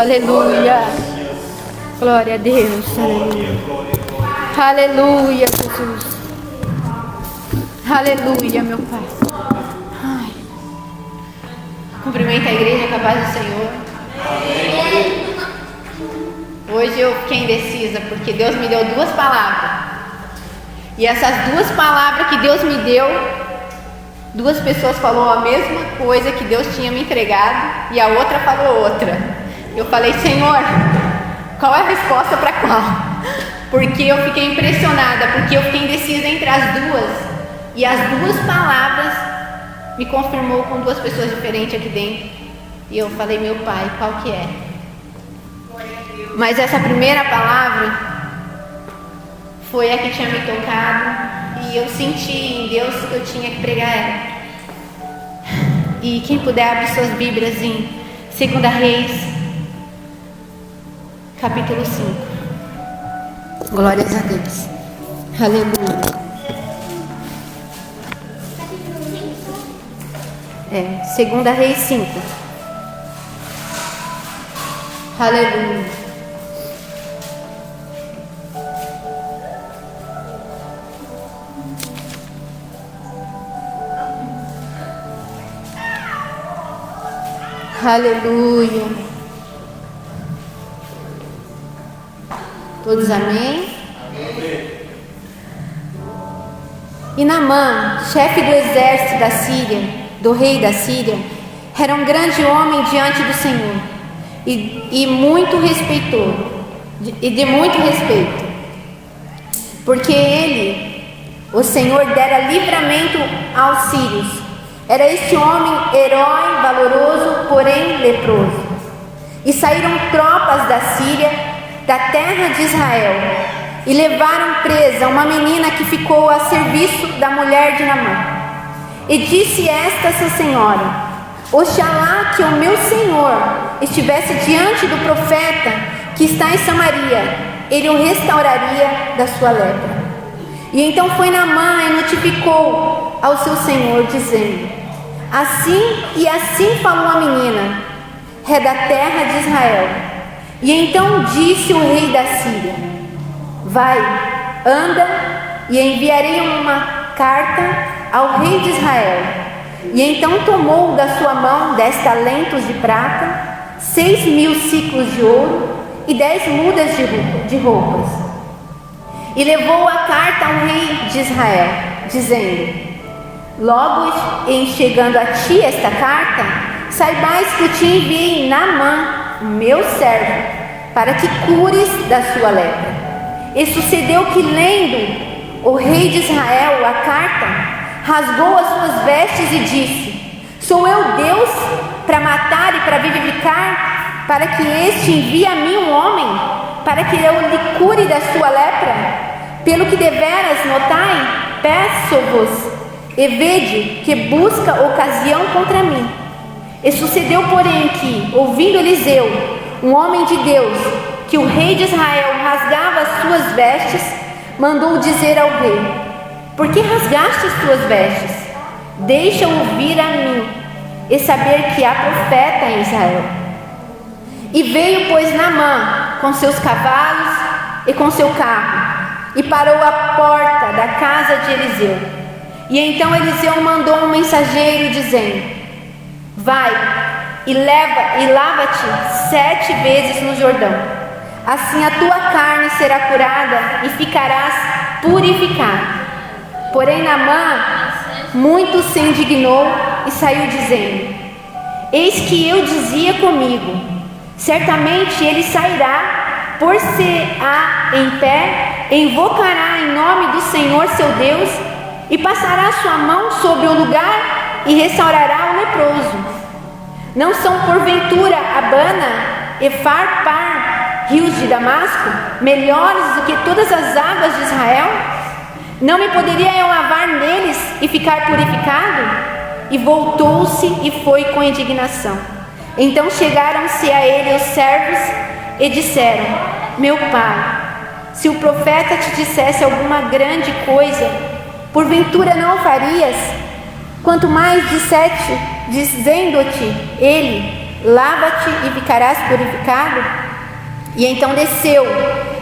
Aleluia. Glória a Deus. Aleluia. Aleluia, Jesus. Aleluia, meu Pai. Ai. Cumprimento a igreja com a paz do Senhor. Hoje eu fiquei indecisa porque Deus me deu 2 palavras. E essas 2 palavras que Deus me deu, 2 pessoas falaram a mesma coisa que Deus tinha me entregado e a outra falou outra. Eu falei, Senhor, qual é a resposta para qual? Porque eu fiquei impressionada, porque eu fiquei indecisa entre as 2. E as 2 palavras me confirmou com 2 pessoas diferentes aqui dentro. E eu falei, meu Pai, qual que é? Mas essa primeira palavra foi a que tinha me tocado. E eu senti em Deus que eu tinha que pregar ela. E quem puder abrir suas Bíblias em 2 Reis, capítulo 5. Glórias a Deus. Aleluia. 2 Reis 5. Aleluia. Aleluia. Todos amém? E Naamã, chefe do exército da Síria, do rei da Síria, era um grande homem diante do Senhor e muito respeitoso, de muito respeito, porque ele, o Senhor, dera livramento aos sírios. Era este homem herói, valoroso, porém leproso. E saíram tropas da Síria, da terra de Israel, e levaram presa uma menina que ficou a serviço da mulher de Naamã. E disse esta sua senhora: oxalá que o meu senhor estivesse diante do profeta que está em Samaria, ele o restauraria da sua lepra. E então foi Naamã e notificou ao seu senhor, dizendo: assim falou a menina, é da terra de Israel. E então disse o rei da Síria: vai, anda, e enviarei uma carta ao rei de Israel. E então tomou da sua mão 10 talentos de prata, 6.000 ciclos de ouro e 10 mudas de roupas. E levou a carta ao rei de Israel, dizendo: logo em chegando a ti esta carta, saibais que eu te enviei Naamã, meu servo, para que cures da sua lepra. E sucedeu que, lendo o rei de Israel a carta, rasgou as suas vestes e disse: sou eu Deus para matar e para vivificar, para que este envie a mim um homem, para que eu lhe cure da sua lepra? Pelo que deveras notai, peço-vos, e vede que busca ocasião contra mim. E sucedeu, porém, que, ouvindo Eliseu, um homem de Deus, que o rei de Israel rasgava as suas vestes, mandou dizer ao rei: por que rasgaste as tuas vestes? Deixa-o vir a mim e saber que há profeta em Israel. E veio, pois, Naamã com seus cavalos e com seu carro, e parou à porta da casa de Eliseu. E então Eliseu mandou um mensageiro dizendo: vai e lava-te 7 vezes no Jordão, assim a tua carne será curada e ficarás purificado. Porém Naamã muito se indignou e saiu dizendo: eis que eu dizia comigo, certamente ele sairá, pôr-se-á em pé, invocará em nome do Senhor seu Deus, e passará sua mão sobre o lugar e restaurará o leproso. Não são porventura Abana e Farpar, rios de Damasco, melhores do que todas as águas de Israel? Não me poderia eu lavar neles e ficar purificado? E voltou-se e foi com indignação. Então chegaram-se a ele os servos e disseram: meu pai, se o profeta te dissesse alguma grande coisa, porventura não o farias? Quanto mais disseste, dizendo-te ele: lava-te e ficarás purificado? E então desceu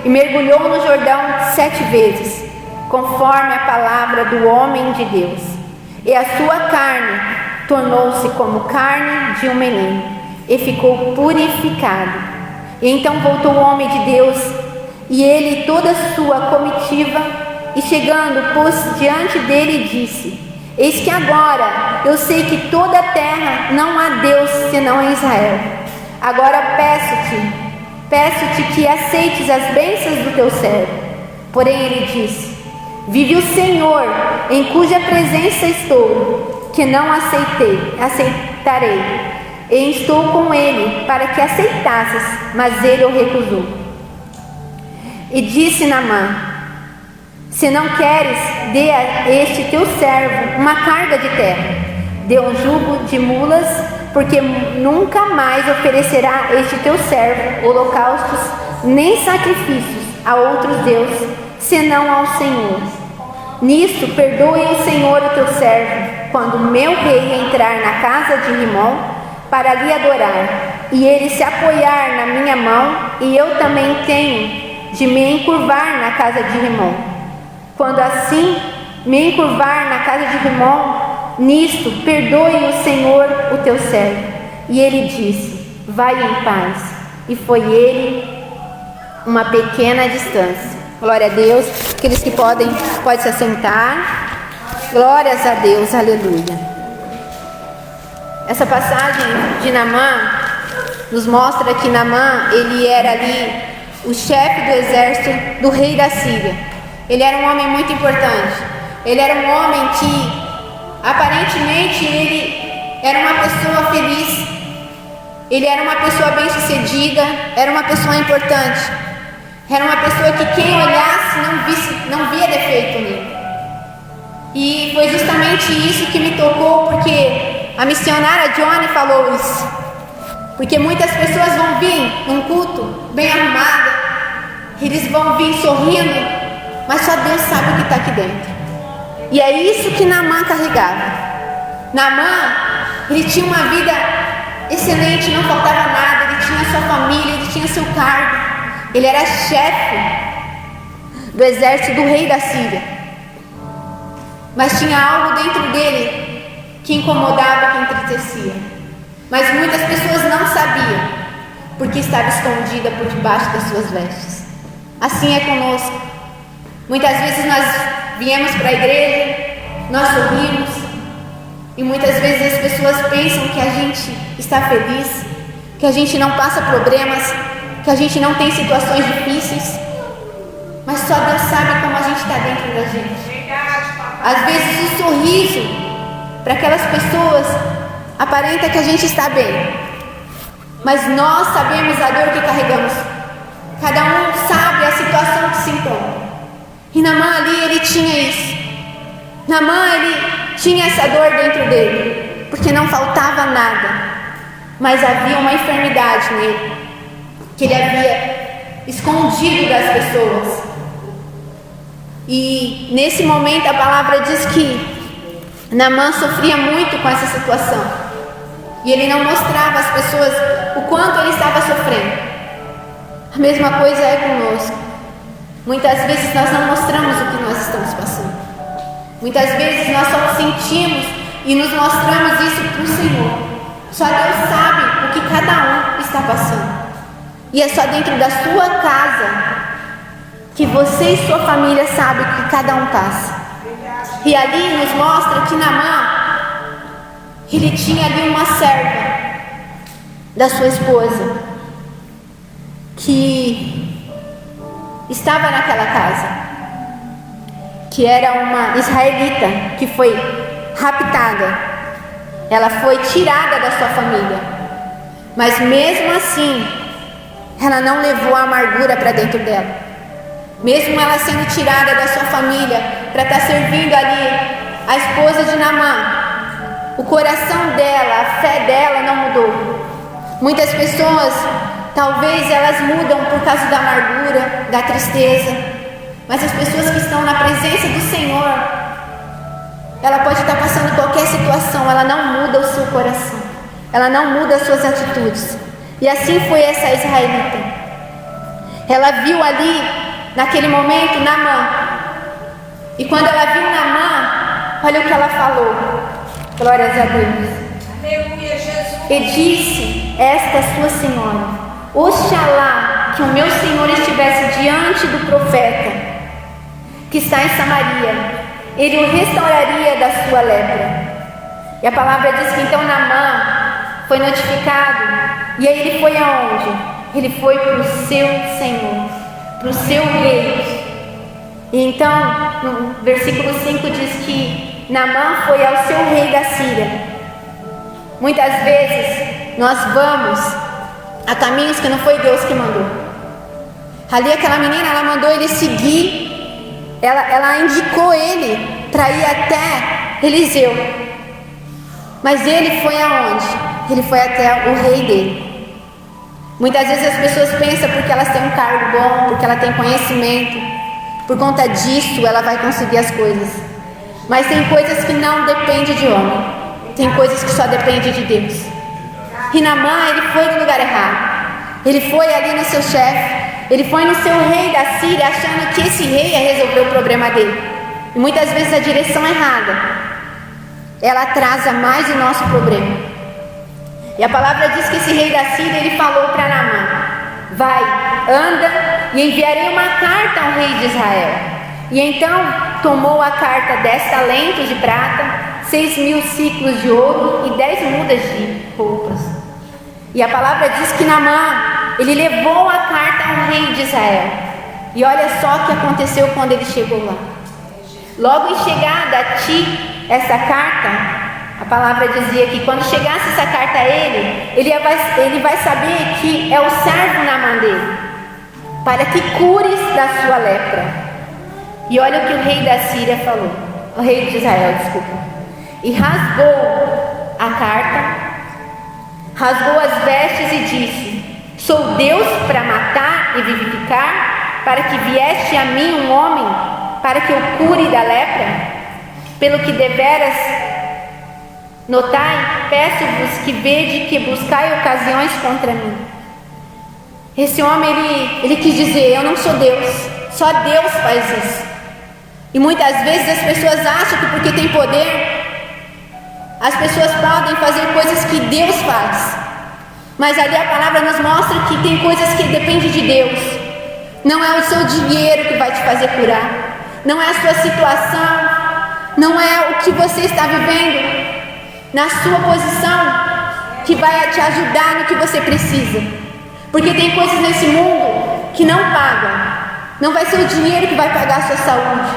e mergulhou no Jordão 7 vezes, conforme a palavra do homem de Deus. E a sua carne tornou-se como carne de um menino, e ficou purificado. E então voltou o homem de Deus, e ele e toda a sua comitiva, e chegando, pôs diante dele e disse: eis que agora eu sei que toda a terra não há Deus senão em Israel. Agora peço-te que aceites as bênçãos do teu servo. Porém ele disse: vive o Senhor, em cuja presença estou, que não aceitarei. E estou com ele para que aceitasses, mas ele o recusou. E disse Naamã: se não queres, dê a este teu servo uma carga de terra, dê um jugo de mulas, porque nunca mais oferecerá este teu servo holocaustos nem sacrifícios a outros deuses, senão ao Senhor. Nisto perdoe o Senhor o teu servo, quando meu rei entrar na casa de Rimom para lhe adorar, e ele se apoiar na minha mão, e eu também tenho de me encurvar na casa de Rimom. Quando assim me encurvar na casa de Rimom, nisto perdoe o Senhor o teu servo. E ele disse: vai em paz. E foi ele uma pequena distância. Glória a Deus. Aqueles que podem se assentar. Glórias a Deus, aleluia. Essa passagem de Naamã nos mostra que Naamã, ele era ali o chefe do exército do rei da Síria. Ele era um homem muito importante. Ele era um homem que aparentemente ele era uma pessoa feliz. Ele era uma pessoa bem-sucedida, era uma pessoa importante. Era uma pessoa que quem olhasse não via defeito nele. E foi justamente isso que me tocou, porque a missionária Johnny falou isso. Porque muitas pessoas vão vir num culto bem arrumada, eles vão vir sorrindo, mas só Deus sabe o que está aqui dentro. E é isso que Naamã carregava. Naamã, ele tinha uma vida excelente, não faltava nada, ele tinha sua família, ele tinha seu cargo, ele era chefe do exército do rei da Síria. Mas tinha algo dentro dele que incomodava, que entristecia. Mas muitas pessoas não sabiam, porque estava escondida por debaixo das suas vestes. Assim é conosco. Muitas vezes nós viemos para a igreja, nós sorrimos, e muitas vezes as pessoas pensam que a gente está feliz, que a gente não passa problemas, que a gente não tem situações difíceis, mas só Deus sabe como a gente está dentro da gente. Às vezes o sorriso para aquelas pessoas aparenta que a gente está bem, mas nós sabemos a dor que carregamos. Cada um sabe a situação que se encontra. E Naamã ali, ele tinha isso. Naamã, ele tinha essa dor dentro dele, porque não faltava nada, mas havia uma enfermidade nele, que ele havia escondido das pessoas. E nesse momento a palavra diz que Naamã sofria muito com essa situação, e ele não mostrava às pessoas o quanto ele estava sofrendo. A mesma coisa é conosco. Muitas vezes nós não mostramos o que nós estamos passando. Muitas vezes nós só sentimos e nos mostramos isso para o Senhor. Só Deus sabe o que cada um está passando. E é só dentro da sua casa que você e sua família sabem o que cada um passa. E ali nos mostra que Naamã, ele tinha ali uma serva da sua esposa, que estava naquela casa, que era uma israelita que foi raptada. Ela foi tirada da sua família, mas mesmo assim ela não levou a amargura para dentro dela. Mesmo ela sendo tirada da sua família para estar servindo ali a esposa de Naamã, o coração dela, a fé dela não mudou. Muitas pessoas, talvez elas mudam por causa da amargura, da tristeza, mas as pessoas que estão na presença do Senhor, ela pode estar passando qualquer situação, ela não muda o seu coração. ela não muda as suas atitudes. E assim foi essa israelita. Ela viu ali, naquele momento, Naamã. E quando ela viu Naamã, olha o que ela falou. Glórias a Deus. Aleluia, Jesus. E disse esta sua senhora: oxalá que o meu senhor estivesse diante do profeta que está em Samaria, ele o restauraria da sua lepra. E a palavra diz que então Naamã foi notificado. E aí ele foi aonde? Ele foi para o seu senhor, para o seu rei. E então, no versículo 5 diz que Naamã foi ao seu rei da Síria. Muitas vezes nós vamos a caminhos que não foi Deus que mandou. Ali aquela menina, ela mandou ele seguir, ela indicou ele para ir até Eliseu. Mas ele foi aonde? Ele foi até o rei dele. Muitas vezes as pessoas pensam porque elas têm um cargo bom, porque ela tem conhecimento, por conta disso ela vai conseguir as coisas. Mas tem coisas que não dependem de homem, tem coisas que só dependem de Deus. E Naamã, ele foi no lugar errado. Ele foi ali no seu chefe, ele foi no seu rei da Síria, achando que esse rei ia resolver o problema dele. E muitas vezes a direção errada, ela atrasa mais o nosso problema. E a palavra diz que esse rei da Síria, ele falou para Naamã: vai, anda, e enviarei uma carta ao rei de Israel. E então tomou a carta 10 talentos de prata, 6.000 ciclos de ouro e 10 mudas de roupas. E a palavra diz que Naamã, ele levou a carta ao rei de Israel. E olha só o que aconteceu quando ele chegou lá. Logo em chegada a ti essa carta, a palavra dizia que quando chegasse essa carta a ele vai saber que é o servo Naamã dele, para que cures da sua lepra. E olha o que o rei da Síria falou, o rei de Israel, desculpa. E rasgou a carta, rasgou as vestes e disse: sou Deus para matar e vivificar, para que vieste a mim um homem, para que eu cure da lepra? Pelo que deveras notai, peço-vos que vede que buscai ocasiões contra mim. Esse homem, ele quis dizer: eu não sou Deus, só Deus faz isso. E muitas vezes as pessoas acham que porque tem poder, as pessoas podem fazer coisas que Deus faz. Mas ali a palavra nos mostra que tem coisas que dependem de Deus. Não é o seu dinheiro que vai te fazer curar, não é a sua situação, não é o que você está vivendo na sua posição que vai te ajudar no que você precisa. Porque tem coisas nesse mundo que não pagam. Não vai ser o dinheiro que vai pagar a sua saúde,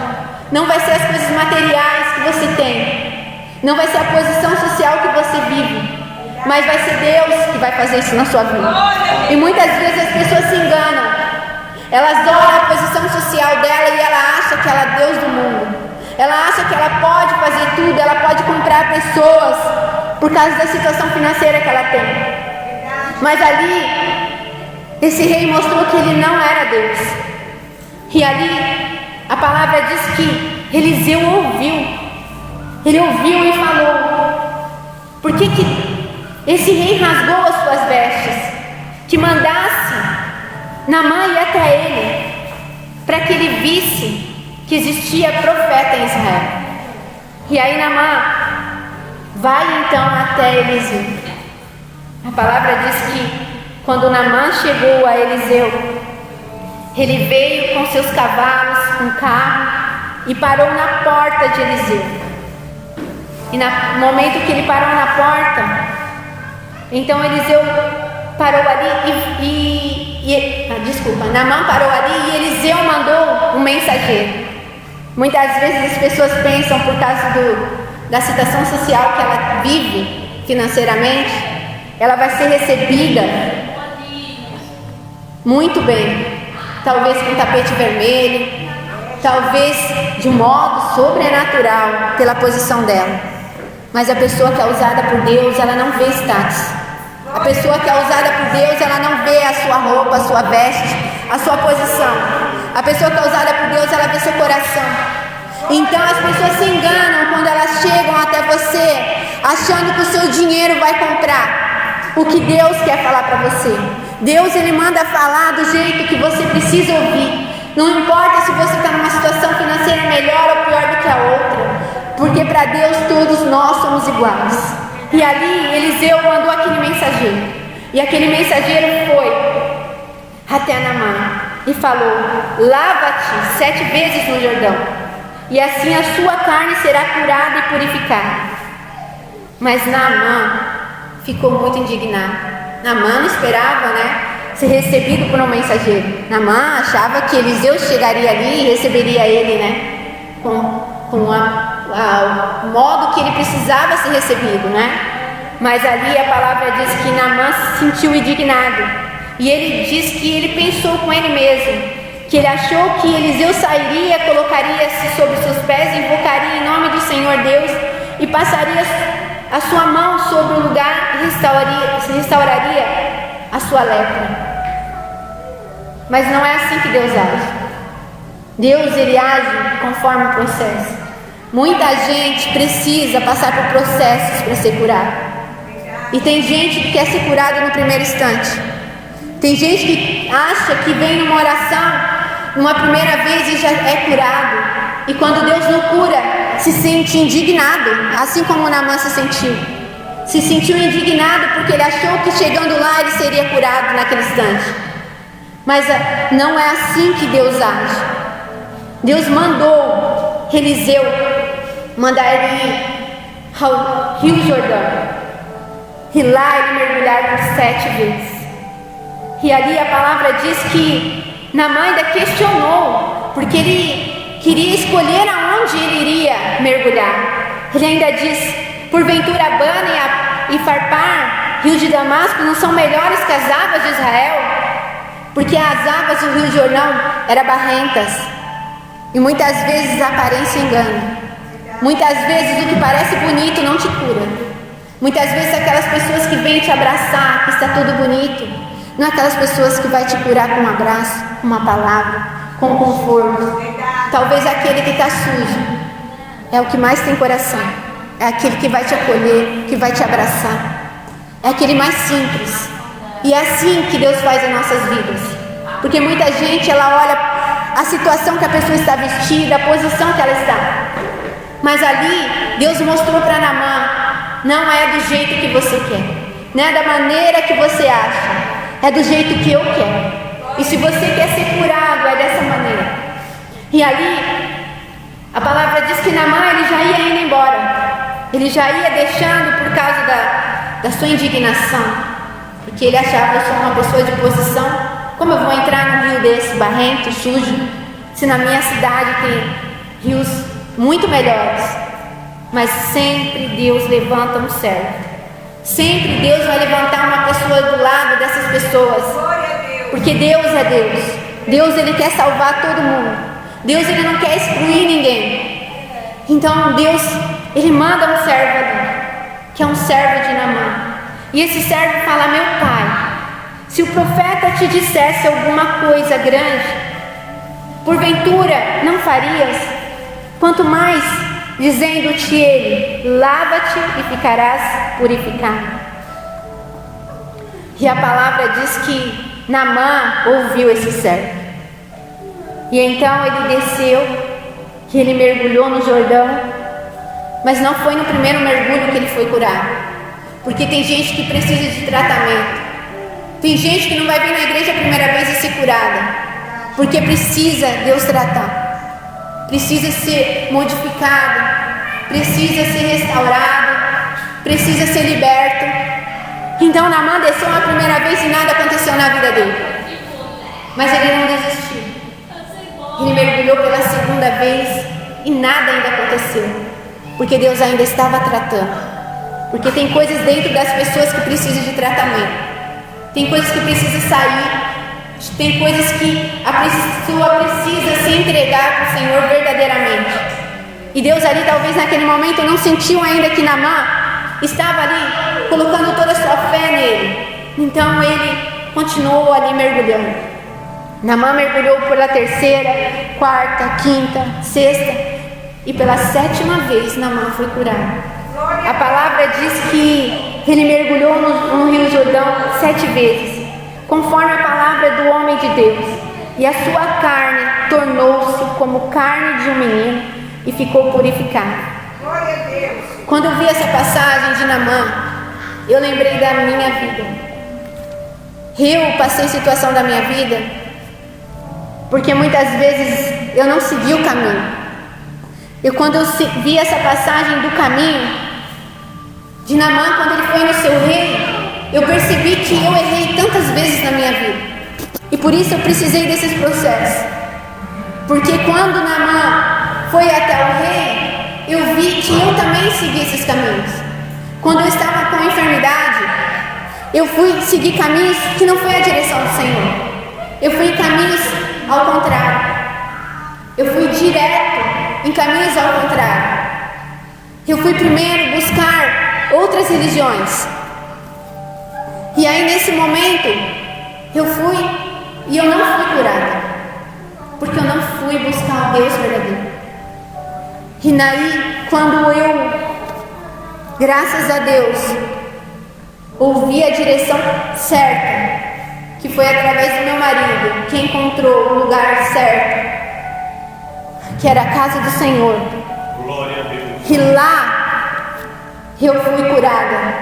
não vai ser as coisas materiais que você tem, não vai ser a posição social que você vive, mas vai ser Deus que vai fazer isso na sua vida. E muitas vezes as pessoas se enganam. Elas olham a posição social dela e ela acha que ela é Deus do mundo. Ela acha que ela pode fazer tudo, ela pode comprar pessoas por causa da situação financeira que ela tem. Mas ali, esse rei mostrou que ele não era Deus. E ali, a palavra diz que Eliseu ouviu. Ele ouviu e falou: por que esse rei rasgou as suas vestes? Que mandasse Naamã ir até ele, para que ele visse que existia profeta em Israel. E aí Naamã vai então até Eliseu. A palavra diz que quando Naamã chegou a Eliseu, ele veio com seus cavalos, um carro, e parou na porta de Eliseu. E no momento que ele parou na porta, então Eliseu parou ali Naamã parou ali e Eliseu mandou um mensageiro. Muitas vezes as pessoas pensam, por causa da situação social que ela vive financeiramente, ela vai ser recebida muito bem, talvez com tapete vermelho, talvez de um modo sobrenatural pela posição dela. Mas a pessoa que é usada por Deus, ela não vê status. A pessoa que é usada por Deus, ela não vê a sua roupa, a sua veste, a sua posição. A pessoa que é usada por Deus, ela vê seu coração. Então as pessoas se enganam quando elas chegam até você, achando que o seu dinheiro vai comprar. o que Deus quer falar para você. Deus, Ele manda falar do jeito que você precisa ouvir. Não importa se você está numa situação financeira melhor ou pior do que a outra, porque para Deus todos nós somos iguais. E ali Eliseu mandou aquele mensageiro, e aquele mensageiro foi até Naamã e falou: lava-te 7 vezes no Jordão, e assim a sua carne será curada e purificada. Mas Naamã ficou muito indignado. Naamã não esperava, ser recebido por um mensageiro. Naamã achava que Eliseu chegaria ali e receberia ele, com o modo que ele precisava ser recebido, Mas ali a palavra diz que Naamã se sentiu indignado. E ele diz que ele pensou com ele mesmo, que ele achou que Eliseu sairia, colocaria-se sobre seus pés, invocaria em nome do Senhor Deus e passaria a sua mão sobre o lugar e restauraria a sua lepra. Mas não é assim que Deus age. Deus, Ele age conforme o processo. Muita gente precisa passar por processos para ser curado. E tem gente que quer ser curada no primeiro instante. Tem gente que acha que vem numa oração uma primeira vez e já é curado. E quando Deus não cura, se sente indignado, assim como Naamã se sentiu. Se sentiu indignado porque ele achou que chegando lá ele seria curado naquele instante. Mas não é assim que Deus age. Deus mandou Eliseu mandar ele ir ao Rio Jordão, e lá ele mergulhar por 7 vezes. E ali a palavra diz que Naamã ainda questionou, porque ele queria escolher aonde ele iria mergulhar. Ele ainda diz: porventura Abana e Farpar, rio de Damasco, não são melhores que as águas de Israel? Porque as águas do Rio Jordão eram barrentas, e muitas vezes a aparência engana. Muitas vezes o que parece bonito não te cura. Muitas vezes aquelas pessoas que vêm te abraçar, que está tudo bonito, não é aquelas pessoas que vai te curar com um abraço, com uma palavra, com conforto. Talvez aquele que está sujo é o que mais tem coração. É aquele que vai te acolher, que vai te abraçar. É aquele mais simples. E é assim que Deus faz em nossas vidas. Porque muita gente, ela olha a situação que a pessoa está vestida, a posição que ela está. Mas ali, Deus mostrou para Naamã: não é do jeito que você quer, não é da maneira que você acha, é do jeito que eu quero. E se você quer ser curado, é dessa maneira. E ali, a palavra diz que Naamã, ele já ia indo embora. Ele já ia deixando por causa da sua indignação. Porque ele achava: eu sou uma pessoa de posição, como eu vou entrar num rio desse, barrento, sujo, se na minha cidade tem rios muito melhores? Mas sempre Deus levanta um servo. Sempre Deus vai levantar uma pessoa do lado dessas pessoas. Porque Deus é Deus. Deus, Ele quer salvar todo mundo. Deus, Ele não quer excluir ninguém. Então Deus, Ele manda um servo ali, que é um servo de Naamã. E esse servo fala: meu pai, se o profeta te dissesse alguma coisa grande, porventura não farias? Quanto mais dizendo-te ele: lava-te e ficarás purificado. E a palavra diz que Naamã ouviu esse servo. E então ele desceu, que ele mergulhou no Jordão. Mas não foi no primeiro mergulho que ele foi curado. Porque tem gente que precisa de tratamento. Tem gente que não vai vir na igreja a primeira vez e ser curada, porque precisa Deus tratar. Precisa ser modificado, precisa ser restaurado, precisa ser liberto. Então Naamã desceu uma primeira vez e nada aconteceu na vida dele. Mas ele não desistiu. Ele mergulhou pela segunda vez e nada ainda aconteceu. Porque Deus ainda estava tratando. Porque tem coisas dentro das pessoas que precisam de tratamento. Tem coisas que precisam sair. Tem coisas que a pessoa precisa se entregar para o Senhor verdadeiramente. E Deus ali, talvez naquele momento, não sentiu ainda que Naamã estava ali colocando toda a sua fé nele. Então ele continuou ali mergulhando. Naamã mergulhou pela terceira, quarta, quinta, sexta, e pela 7ª vez Naamã foi curado. A palavra diz que ele mergulhou no Rio Jordão 7 vezes, conforme a palavra do homem de Deus, e a sua carne tornou-se como carne de um menino e ficou purificada. Glória a Deus. Quando eu vi essa passagem de Naamã, eu lembrei da minha vida. Eu passei situação da minha vida porque muitas vezes eu não segui o caminho. E quando eu vi essa passagem do caminho de Naamã, quando ele foi no seu rei, eu percebi que eu errei tantas vezes na minha vida. E por isso eu precisei desses processos. Porque quando Naamã foi até o rei, eu vi que eu também segui esses caminhos. Quando eu estava com enfermidade, eu fui seguir caminhos que não foi a direção do Senhor. Eu fui em caminhos ao contrário. Eu fui direto em caminhos ao contrário. Eu fui primeiro buscar outras religiões. E aí nesse momento, eu fui e eu não fui curada. Porque eu não fui buscar o Deus verdadeiro. E daí, quando eu, graças a Deus, ouvi a direção certa, que foi através do meu marido, que encontrou o lugar certo, que era a casa do Senhor. Glória a Deus. E lá, eu fui curada,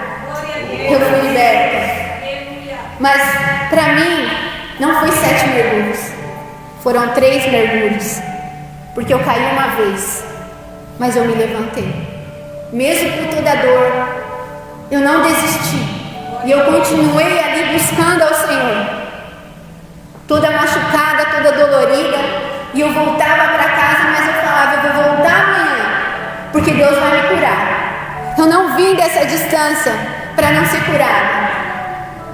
eu fui liberta. Mas, para mim, não foi 7 mergulhos, foram 3 mergulhos, porque eu caí uma vez. Mas eu me levantei. Mesmo com toda a dor, eu não desisti. E eu continuei ali buscando ao Senhor. Toda machucada, toda dolorida. E eu voltava para casa, mas eu falava, eu vou voltar amanhã, porque Deus vai me curar. Eu não vim dessa distância para não ser curada.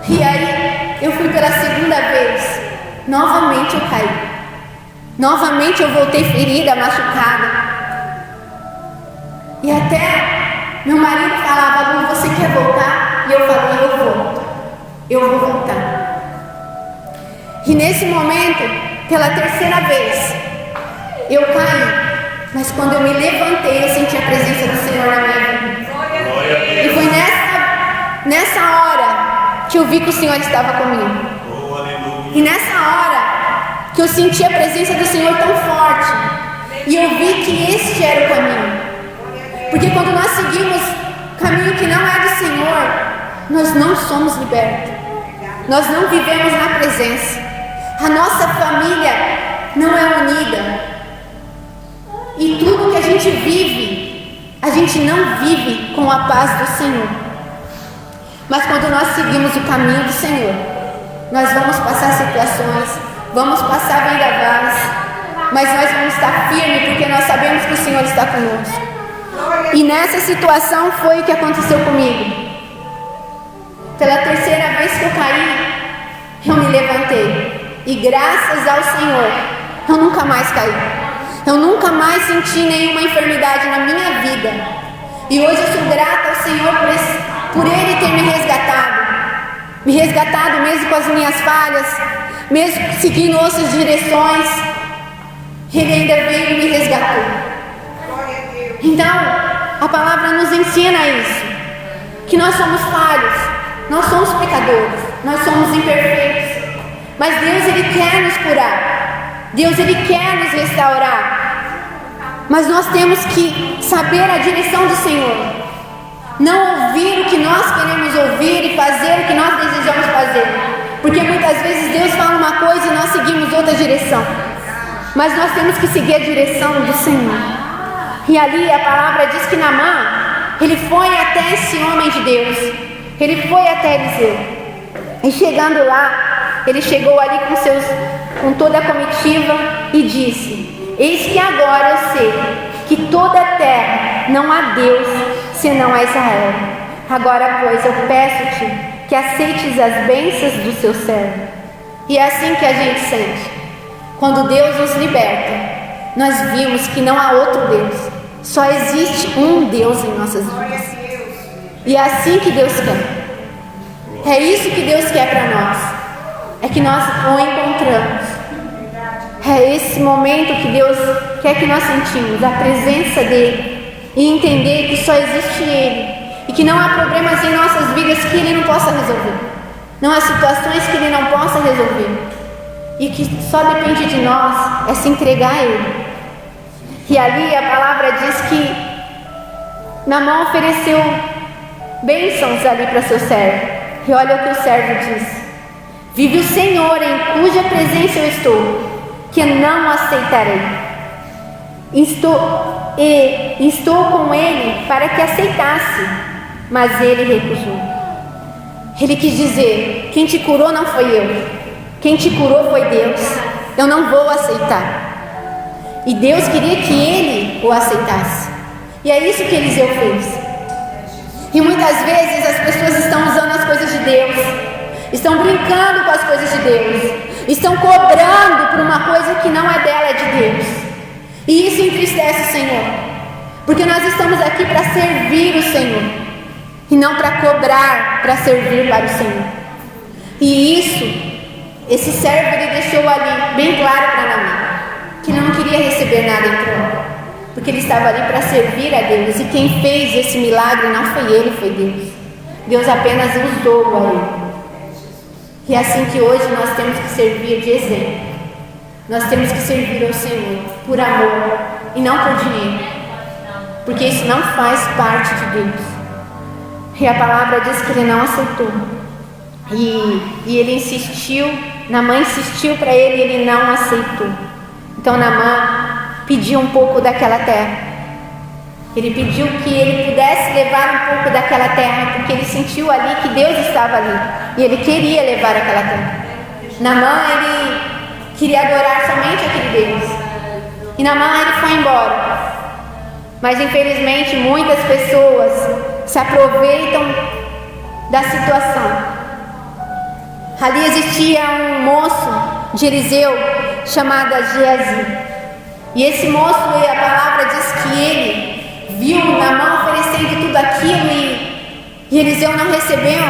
E aí, eu fui pela segunda vez. Novamente eu caí. Novamente eu voltei ferida, machucada. E até meu marido falava, Lu, você quer voltar? E eu falei, eu volto. Eu vou voltar. E nesse momento, pela terceira vez, eu caí. Mas quando eu me levantei, eu senti a presença do Senhor na minha vida. E foi nessa hora que eu vi que o Senhor estava comigo. E nessa hora que eu senti a presença do Senhor tão forte. E eu vi que este era o caminho. Porque quando nós seguimos caminho que não é do Senhor, nós não somos libertos. Nós não vivemos na presença. A nossa família não é unida. E tudo que a gente vive, a gente não vive com a paz do Senhor. Mas quando nós seguimos o caminho do Senhor, nós vamos passar situações, vamos passar vendavais, mas nós vamos estar firmes porque nós sabemos que o Senhor está conosco. E nessa situação foi o que aconteceu comigo. Pela terceira vez que eu caí, eu me levantei. E graças ao Senhor, eu nunca mais caí. Eu nunca mais senti nenhuma enfermidade na minha vida. E hoje eu sou grata ao Senhor por Ele ter me resgatado. Me resgatado mesmo com as minhas falhas, mesmo seguindo outras direções. Ele ainda veio e me resgatou. Então, a palavra nos ensina isso, que nós somos falhos, nós somos pecadores, nós somos imperfeitos, mas Deus Ele quer nos curar, Deus Ele quer nos restaurar, mas nós temos que saber a direção do Senhor, não ouvir o que nós queremos ouvir e fazer o que nós desejamos fazer, porque muitas vezes Deus fala uma coisa e nós seguimos outra direção, mas nós temos que seguir a direção do Senhor. E ali a palavra diz que Naamã, ele foi até esse homem de Deus, ele foi até Eliseu. E chegando lá, ele chegou ali com toda a comitiva e disse: eis que agora eu sei que toda a terra não há Deus senão a Israel. Agora, pois, eu peço-te que aceites as bênçãos do seu servo. E é assim que a gente sente. Quando Deus nos liberta, nós vimos que não há outro Deus. Só existe um Deus em nossas vidas. E é assim que Deus quer. É isso que Deus quer para nós. É que nós o encontramos. É esse momento que Deus quer que nós sentimos a presença dEle. E entender que só existe Ele. E que não há problemas em nossas vidas que Ele não possa resolver. Não há situações que Ele não possa resolver. E que só depende de nós é se entregar a Ele. E ali a palavra diz que Naamã ofereceu bênçãos ali para seu servo. E olha o que o servo diz: vive o Senhor em cuja presença eu estou, que não aceitarei. Estou com ele para que aceitasse, mas ele recusou. Ele quis dizer: quem te curou não foi eu, quem te curou foi Deus. Eu não vou aceitar. E Deus queria que ele o aceitasse. E é isso que Eliseu fez. E muitas vezes as pessoas estão usando as coisas de Deus, estão brincando com as coisas de Deus, estão cobrando por uma coisa que não é dela, é de Deus. E isso entristece o Senhor, porque nós estamos aqui para servir o Senhor e não para cobrar, para servir para o Senhor. E esse servo ele deixou ali bem claro para Naamã, que ele não queria receber nada em troca, porque ele estava ali para servir a Deus. E quem fez esse milagre não foi ele, foi Deus. Deus apenas usou a ele. E é assim que hoje nós temos que servir de exemplo. Nós temos que servir ao Senhor por amor e não por dinheiro, porque isso não faz parte de Deus. E a palavra diz que ele não aceitou. E ele insistiu, Naamã insistiu para ele e ele não aceitou. Então Naamã pediu um pouco daquela terra. Ele pediu que ele pudesse levar um pouco daquela terra, porque ele sentiu ali que Deus estava ali e ele queria levar aquela terra. Naamã, ele queria adorar somente aquele Deus. E Naamã, ele foi embora. Mas infelizmente muitas pessoas se aproveitam da situação. Ali existia um moço de Eliseu chamado Geazi. E esse moço, a palavra diz que ele viu Naamã oferecendo tudo aquilo e Eliseu não recebeu.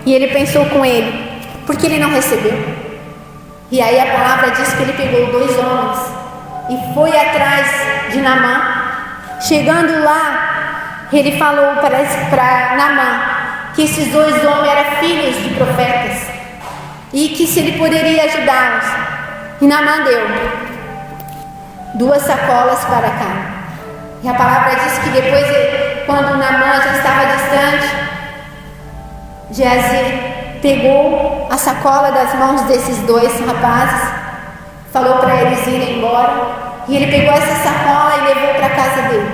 E ele pensou com ele: por que ele não recebeu? E aí a palavra diz que ele pegou 2 homens e foi atrás de Naamã. Chegando lá, ele falou para Naamã que esses 2 homens eram filhos de profetas e que se ele poderia ajudá-los. E Naamã deu 2 sacolas para cá. E a palavra diz que depois, quando Naamã já estava distante, Geazi pegou a sacola das mãos desses 2 rapazes, falou para eles irem embora, e ele pegou essa sacola e levou para a casa dele.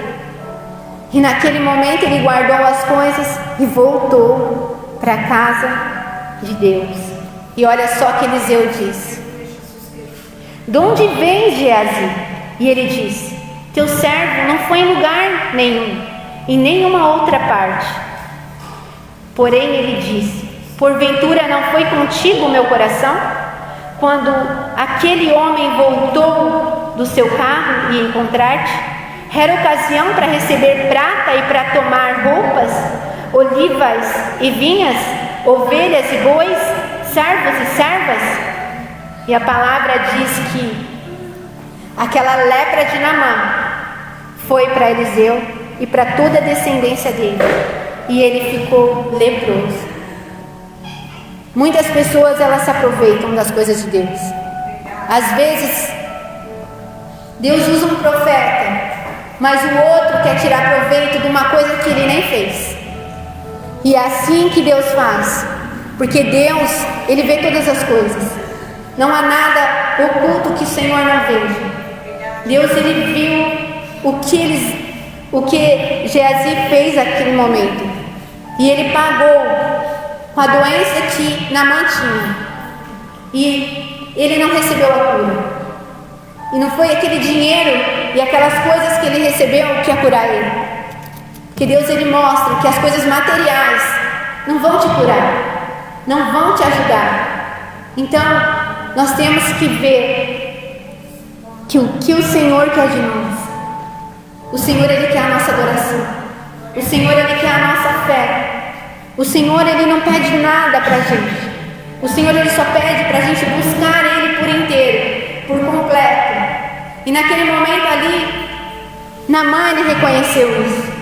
E naquele momento ele guardou as coisas e voltou para a casa de Deus. E olha só que Eliseu disse: de onde vem, Geazi? E ele disse: teu servo não foi em lugar nenhum, em nenhuma outra parte. Porém ele disse: porventura não foi contigo o meu coração, quando aquele homem voltou do seu carro e encontrar-te? Era ocasião para receber prata e para tomar roupas, olivas e vinhas, ovelhas e bois, servos e servas? E a palavra diz que aquela lepra de Naamã foi para Eliseu e para toda a descendência dele, e ele ficou leproso. Muitas pessoas, elas se aproveitam das coisas de Deus. Às vezes Deus usa um profeta, mas o outro quer tirar proveito de uma coisa que ele nem fez. E é assim que Deus faz, porque Deus, ele vê todas as coisas. Não há nada oculto que o Senhor não veja. Deus, ele viu o que Geazi fez naquele momento, e ele pagou com a doença que Naamã tinha, e ele não recebeu a cura. E não foi aquele dinheiro e aquelas coisas que ele recebeu que ia curar ele. Porque Deus, ele mostra que as coisas materiais não vão te curar, não vão te ajudar. Então nós temos que ver que o que o Senhor quer de nós. O Senhor, ele quer a nossa adoração. O Senhor, ele quer a nossa fé. O Senhor, ele não pede nada para a gente. O Senhor, ele só pede para a gente buscar ele por inteiro, por completo. E naquele momento ali, Naamã, ele reconheceu isso.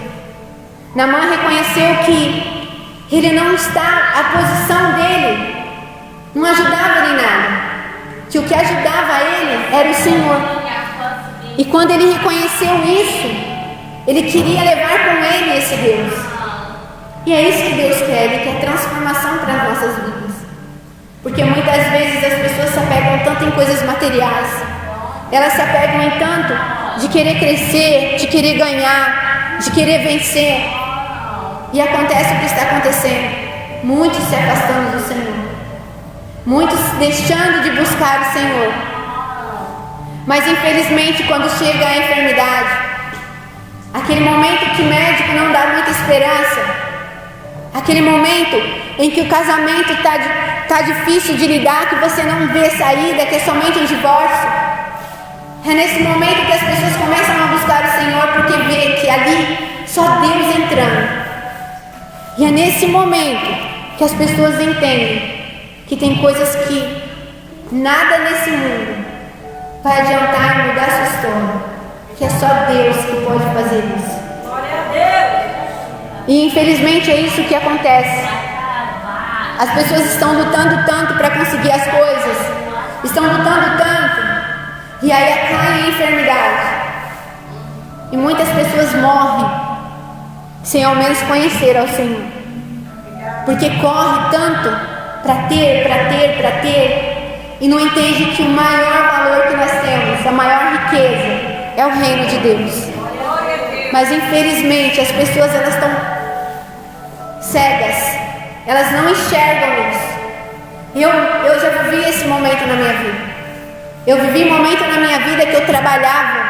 Naamã reconheceu que Ele não está, a posição dele não ajudava ele em nada. Que o que ajudava ele era o Senhor. E quando ele reconheceu isso, ele queria levar com ele esse Deus. E é isso que Deus quer, Ele quer transformação para as nossas vidas. Porque muitas vezes as pessoas se apegam tanto em coisas materiais. Elas se apegam em tanto de querer crescer, de querer ganhar, de querer vencer. E acontece o que está acontecendo. Muitos se afastando do Senhor. Muitos deixando de buscar o Senhor. Mas infelizmente quando chega a enfermidade, aquele momento que o médico não dá muita esperança, aquele momento em que o casamento está difícil de lidar, que você não vê saída, que é somente um divórcio, é nesse momento que as pessoas começam a buscar o Senhor, porque vê que ali só Deus entrando. E é nesse momento que as pessoas entendem que tem coisas que nada nesse mundo vai adiantar e mudar sua história, que é só Deus que pode fazer isso. Glória a Deus. E infelizmente é isso que acontece. As pessoas estão lutando tanto para conseguir as coisas, estão lutando tanto, e aí cai em enfermidade. E muitas pessoas morrem sem ao menos conhecer ao Senhor, porque corre tanto para ter, e não entende que o maior valor que nós temos, a maior riqueza, é o reino de Deus. Mas infelizmente as pessoas elas estão cegas, elas não enxergam isso. Eu já vivi esse momento na minha vida. Eu vivi um momento na minha vida que eu trabalhava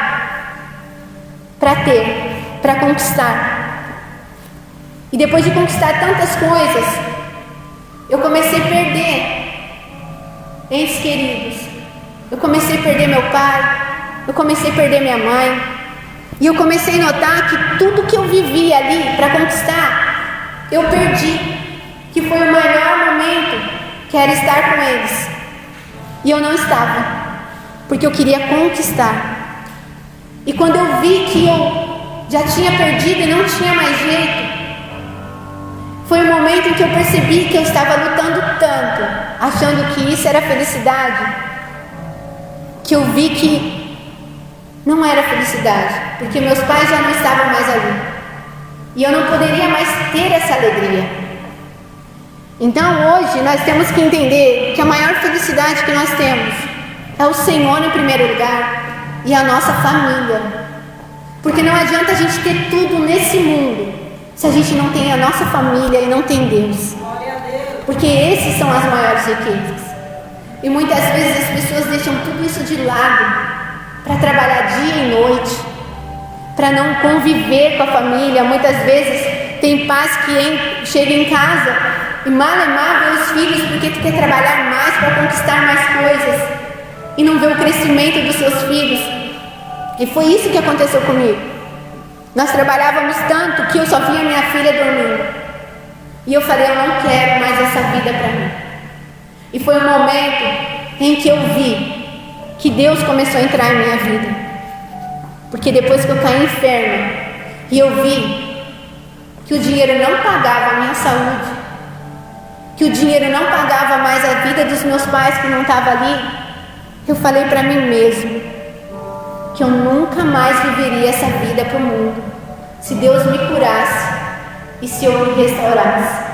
para ter, para conquistar. E depois de conquistar tantas coisas, eu comecei a perder entes queridos. Eu comecei a perder meu pai, eu comecei a perder minha mãe. E eu comecei a notar que tudo que eu vivia ali para conquistar, eu perdi. Que foi o melhor momento, que era estar com eles. E eu não estava, porque eu queria conquistar. E quando eu vi que eu já tinha perdido e não tinha mais jeito, foi o momento em que eu percebi que eu estava lutando tanto, achando que isso era felicidade, que eu vi que não era felicidade, porque meus pais já não estavam mais ali. E eu não poderia mais ter essa alegria. Então hoje nós temos que entender que a maior felicidade que nós temos é o Senhor em primeiro lugar e a nossa família. Porque não adianta a gente ter tudo nesse mundo se a gente não tem a nossa família e não tem Deus. Porque esses são as maiores riquezas. E muitas vezes as pessoas deixam tudo isso de lado para trabalhar dia e noite, para não conviver com a família. Muitas vezes tem pais que chegam em casa e mal vê os filhos porque tu quer trabalhar mais para conquistar mais coisas e não vê o crescimento dos seus filhos. E foi isso que aconteceu comigo. Nós trabalhávamos tanto que eu só via minha filha dormindo. E eu falei, eu não quero mais essa vida para mim. E foi um momento em que eu vi que Deus começou a entrar em minha vida. Porque depois que eu caí enferma e eu vi que o dinheiro não pagava a minha saúde, que o dinheiro não pagava mais a vida dos meus pais que não estavam ali, eu falei para mim mesmo que eu nunca mais viveria essa vida para o mundo se Deus me curasse e se eu me restaurasse.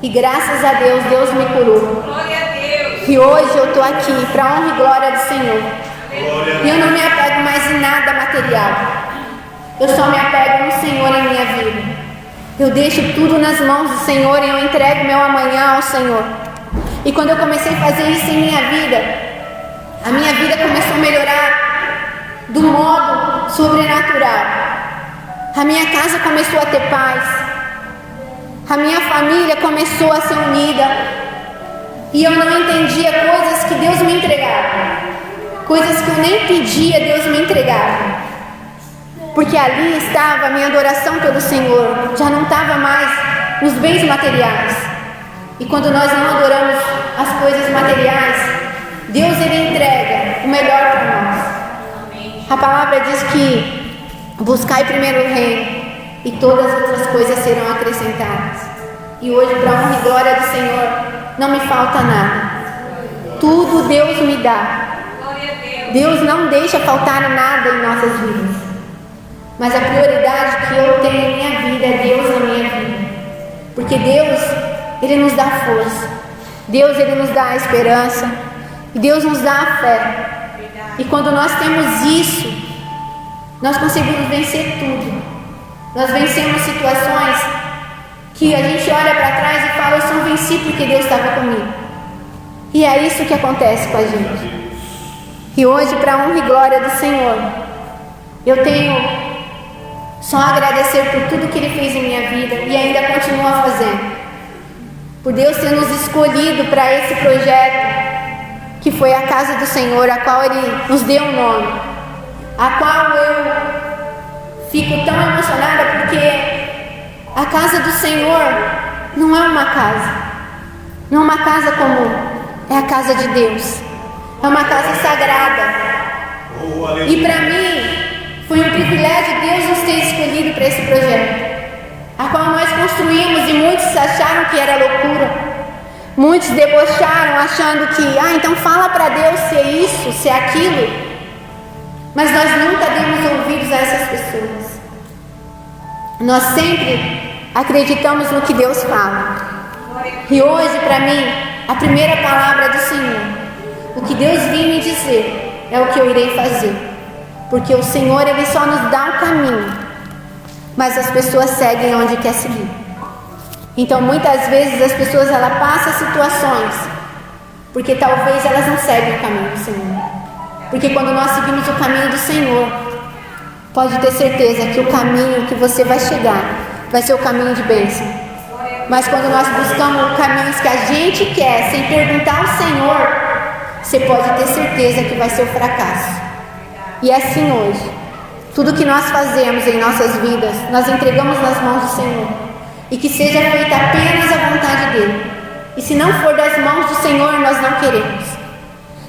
E graças a Deus, Deus me curou. Glória a Deus. E hoje eu estou aqui para a honra e glória do Senhor. E eu não me apego mais em nada material. Eu só me apego no Senhor em minha vida. Eu deixo tudo nas mãos do Senhor e eu entrego meu amanhã ao Senhor. E quando eu comecei a fazer isso em minha vida, a minha vida começou a melhorar do modo sobrenatural. A minha casa começou a ter paz. A minha família começou a ser unida. E eu não entendia coisas que Deus me entregava. Coisas que eu nem pedia, Deus me entregava. Porque ali estava a minha adoração pelo Senhor. Já não estava mais nos bens materiais. E quando nós não adoramos as coisas materiais, Deus ele entrega o melhor para nós. A palavra diz que buscai primeiro o reino e todas as outras coisas serão acrescentadas. E hoje, para a honra e glória do Senhor, não me falta nada. Tudo Deus me dá. Glória a Deus. Deus não deixa faltar nada em nossas vidas. Mas a prioridade que eu tenho em minha vida é Deus na minha vida. Porque Deus, Ele nos dá força. Deus, Ele nos dá a esperança. E Deus nos dá a fé. E quando nós temos isso, nós conseguimos vencer tudo. Nós vencemos situações que a gente olha para trás e fala, eu só venci porque Deus estava comigo. E é isso que acontece com a gente. E hoje, para a honra e glória do Senhor, eu tenho só a agradecer por tudo que Ele fez em minha vida e ainda continua fazendo. Por Deus ter nos escolhido para esse projeto, que foi a casa do Senhor, a qual Ele nos deu um nome, a qual eu fico tão emocionada porque a casa do Senhor não é uma casa, não é uma casa comum, é a casa de Deus, é uma casa sagrada. E para mim foi um privilégio Deus nos ter escolhido para esse projeto, a qual nós construímos e muitos acharam que era loucura. Muitos debocharam achando que, então fala para Deus se é isso, se é aquilo. Mas nós nunca demos ouvidos a essas pessoas. Nós sempre acreditamos no que Deus fala. E hoje, para mim, a primeira palavra do Senhor, o que Deus vinha me dizer, é o que eu irei fazer. Porque o Senhor, Ele só nos dá o caminho, mas as pessoas seguem onde quer seguir. Então, muitas vezes as pessoas passam situações porque talvez elas não seguem o caminho do Senhor. Porque quando nós seguimos o caminho do Senhor, pode ter certeza que o caminho que você vai chegar vai ser o caminho de bênção. Mas quando nós buscamos caminhos que a gente quer, sem perguntar ao Senhor, você pode ter certeza que vai ser o fracasso. E é assim hoje. Tudo que nós fazemos em nossas vidas, nós entregamos nas mãos do Senhor. E que seja feita apenas a vontade dEle. E se não for das mãos do Senhor, nós não queremos.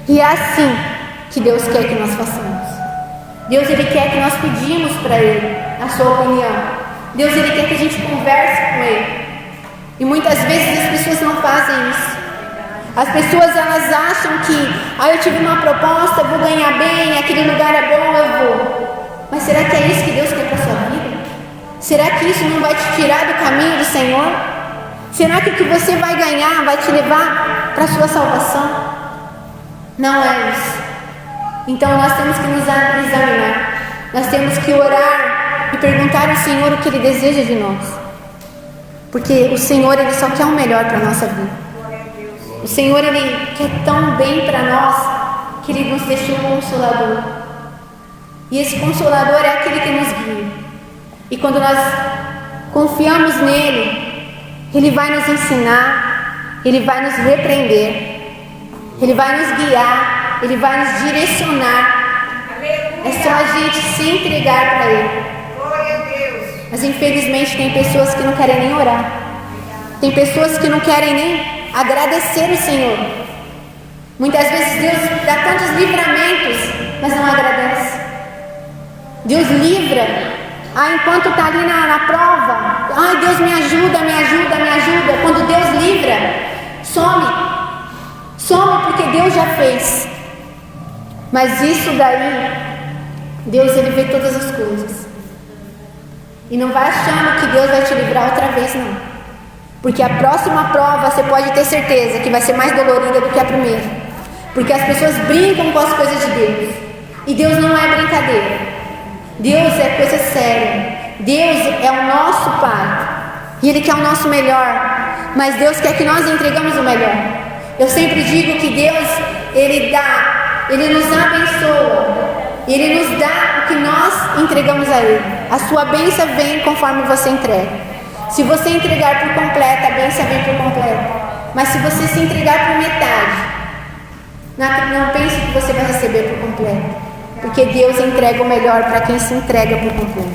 E é assim que Deus quer que nós façamos. Deus, Ele quer que nós pedimos para Ele a sua opinião. Deus, Ele quer que a gente converse com Ele. E muitas vezes as pessoas não fazem isso. As pessoas, elas acham que eu tive uma proposta, vou ganhar bem, aquele lugar é bom, eu vou. Mas será que é isso que Deus quer para a sua vida? Será que isso não vai te tirar do caminho do Senhor? Será que o que você vai ganhar vai te levar para a sua salvação? Não é isso. Então nós temos que nos examinar. Nós temos que orar e perguntar ao Senhor o que Ele deseja de nós. Porque o Senhor, Ele só quer o melhor para a nossa vida. O Senhor, Ele quer tão bem para nós que Ele nos deixou um Consolador. E esse Consolador é aquele que nos guia. E quando nós confiamos nele, Ele vai nos ensinar, Ele vai nos repreender, Ele vai nos guiar, Ele vai nos direcionar. É só a gente se entregar para Ele. Mas infelizmente tem pessoas que não querem nem orar. Tem pessoas que não querem nem agradecer o Senhor. Muitas vezes Deus dá tantos livramentos, mas não agradece. Deus livra. Enquanto está ali na prova, Deus me ajuda, me ajuda, me ajuda. Quando Deus livra, some porque Deus já fez. Mas isso daí, Deus, Ele vê todas as coisas. E não vai achando que Deus vai te livrar outra vez, não. Porque a próxima prova, você pode ter certeza que vai ser mais dolorida do que a primeira. Porque as pessoas brincam com as coisas de Deus. E Deus não é brincadeira. Deus é coisa séria. Deus é o nosso Pai. E Ele quer o nosso melhor. Mas Deus quer que nós entregamos o melhor. Eu sempre digo que Deus, Ele dá, Ele nos abençoa. Ele nos dá o que nós entregamos a Ele. A sua bênção vem conforme você entrega. Se você entregar por completo, a bênção vem por completo. Mas se você se entregar por metade, não pense que você vai receber por completo. Porque Deus entrega o melhor para quem se entrega por completo.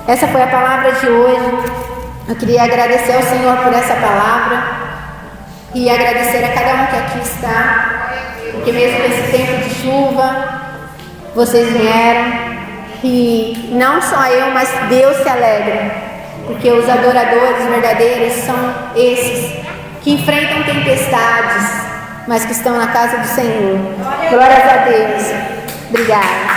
Essa foi a palavra de hoje. Eu queria agradecer ao Senhor por essa palavra. E agradecer a cada um que aqui está. Porque mesmo nesse tempo de chuva, vocês vieram. E não só eu, mas Deus se alegra porque os adoradores verdadeiros são esses que enfrentam tempestades, mas que estão na casa do Senhor. Glórias a Deus. Obrigada.